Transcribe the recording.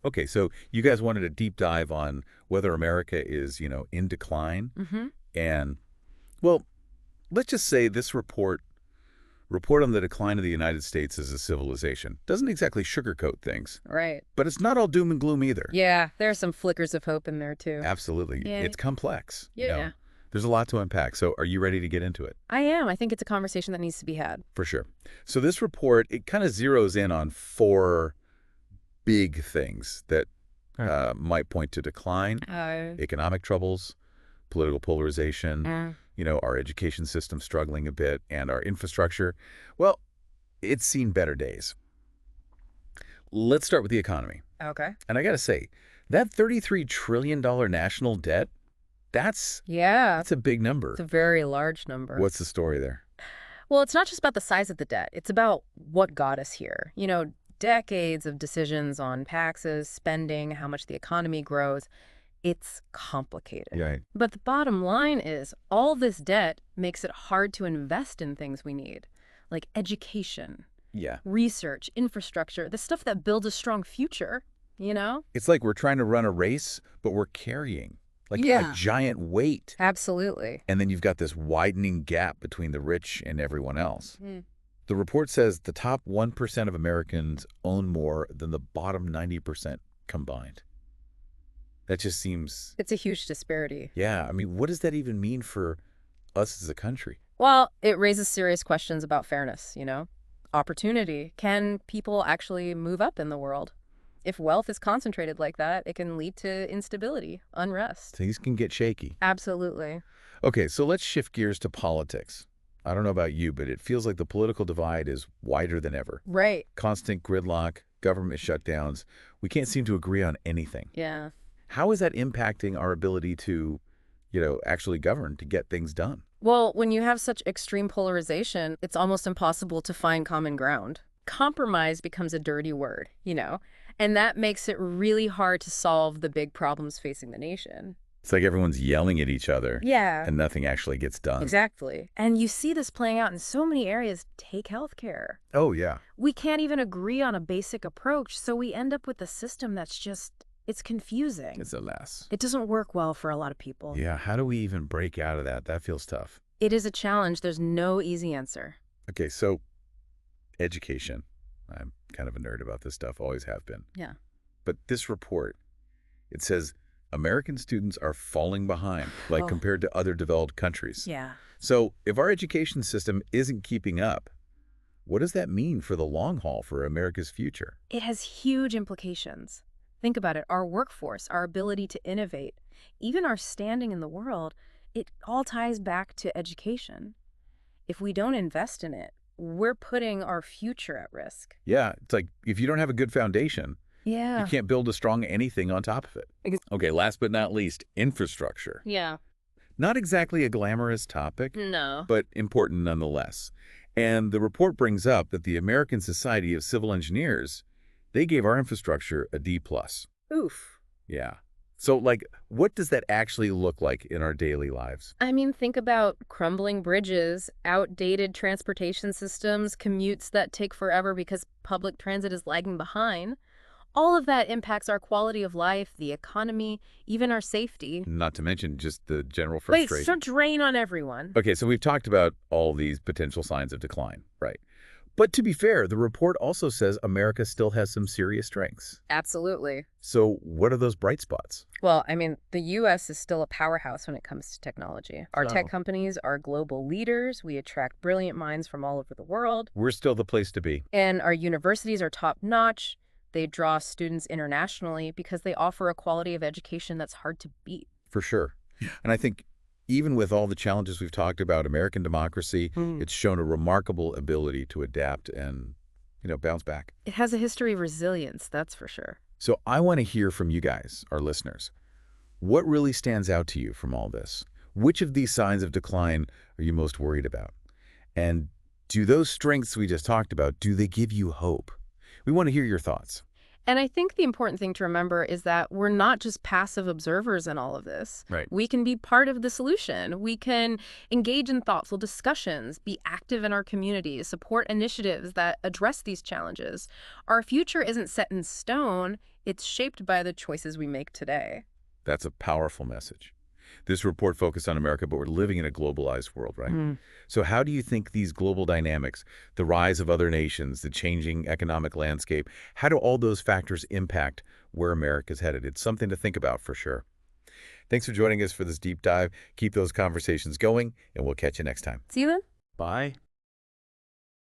Okay, so you guys wanted a deep dive on whether America is, in decline. Mm-hmm. And, well, let's just say this report on the decline of the United States as a civilization doesn't exactly sugarcoat things, Right. but it's not all doom and gloom either. Yeah, there are some flickers of hope in there too. Absolutely. Yeah. It's complex. Yeah. There's a lot to unpack. So are you ready to get into it? I am. I think it's a conversation that needs to be had. For sure. So this report, it kind of zeroes in on four big things that might point to decline: economic troubles, political polarization, Uh, our education system struggling a bit, and our infrastructure. Well, it's seen better days. Let's start with the economy. okay. And I got to say, that $33 trillion national debt, that's Yeah, that's a big number. it's a very large number. What's the story there? Well, it's not just about the size of the debt. It's about what got us here. Decades of decisions on taxes, spending, how much the economy grows. It's complicated. Yeah. But the bottom line is all this debt makes it hard to invest in things we need, like education, Yeah. research, infrastructure, the stuff that builds a strong future, you know? It's like we're trying to run a race, but we're carrying like a Yeah. giant weight. Absolutely. And then you've got this widening gap between the rich and everyone else. Mm. The report says the top 1% of Americans own more than the bottom 90% combined. That just seems, It's a huge disparity. yeah, I mean, what does that even mean for us as a country? Well, it raises serious questions about fairness. Opportunity. Can people actually move up in the world? If wealth is concentrated like that, it can lead to instability, unrest. Things can get shaky. Absolutely. Okay, so let's shift gears to politics. I don't know about you, but it feels like the political divide is wider than ever. Right. Constant gridlock, government shutdowns. We can't seem to agree on anything. Yeah. How is that impacting our ability to, actually govern, to get things done? Well, when you have such extreme polarization, it's almost impossible to find common ground. Compromise becomes a dirty word, and that makes it really hard to solve the big problems facing the nation. It's like everyone's yelling at each other Yeah. and nothing actually gets done. Exactly. And you see this playing out in so many areas. Take healthcare. Oh, yeah. We can't even agree on a basic approach, so we end up with a system it's confusing. It's a mess. It doesn't work well for a lot of people. Yeah, how do we even break out of that? That feels tough. It is a challenge. There's no easy answer. Okay, so education. I'm kind of a nerd about this stuff, always have been. Yeah. But this report, it says American students are falling behind, like Oh. compared to other developed countries. Yeah. So if our education system isn't keeping up, what does that mean for the long haul for America's future? It has huge implications. Think about it. Our workforce, our ability to innovate, even our standing in the world, it all ties back to education. If we don't invest in it, we're putting our future at risk. Yeah, it's like if you don't have a good foundation, Yeah. you can't build a strong anything on top of it. Okay, last but not least, infrastructure. Yeah. Not exactly a glamorous topic, No. but important nonetheless. And the report brings up that the American Society of Civil Engineers, they gave our infrastructure a D+. Oof. Yeah. So, what does that actually look like in our daily lives? I mean, think about crumbling bridges, outdated transportation systems, commutes that take forever because public transit is lagging behind. All of that impacts our quality of life, the economy, even our safety. Not to mention just the general Wait, frustration. it's a drain on everyone. Okay, so we've talked about all these potential signs of decline, right? But to be fair, the report also says America still has some serious strengths. Absolutely. So what are those bright spots? Well, I mean, the U.S. is still a powerhouse when it comes to technology. Our Oh. tech companies are global leaders. We attract brilliant minds from all over the world. We're still the place to be. And our universities are top-notch. They draw students internationally because they offer a quality of education that's hard to beat. For sure. And I think even with all the challenges we've talked about, American democracy, it's shown a remarkable ability to adapt and, bounce back. It has a history of resilience, that's for sure. So I want to hear from you guys, our listeners. What really stands out to you from all this? Which of these signs of decline are you most worried about? And do those strengths we just talked about, do they give you hope? We want to hear your thoughts. And I think the important thing to remember is that we're not just passive observers in all of this. Right. We can be part of the solution. We can engage in thoughtful discussions, be active in our communities, support initiatives that address these challenges. Our future isn't set in stone. It's shaped by the choices we make today. That's a powerful message. This report focused on America, but we're living in a globalized world, right? Mm. So how do you think these global dynamics, the rise of other nations, the changing economic landscape, how do all those factors impact where America's headed? It's something to think about for sure. Thanks for joining us for this deep dive. Keep those conversations going, and we'll catch you next time. See you then. Bye.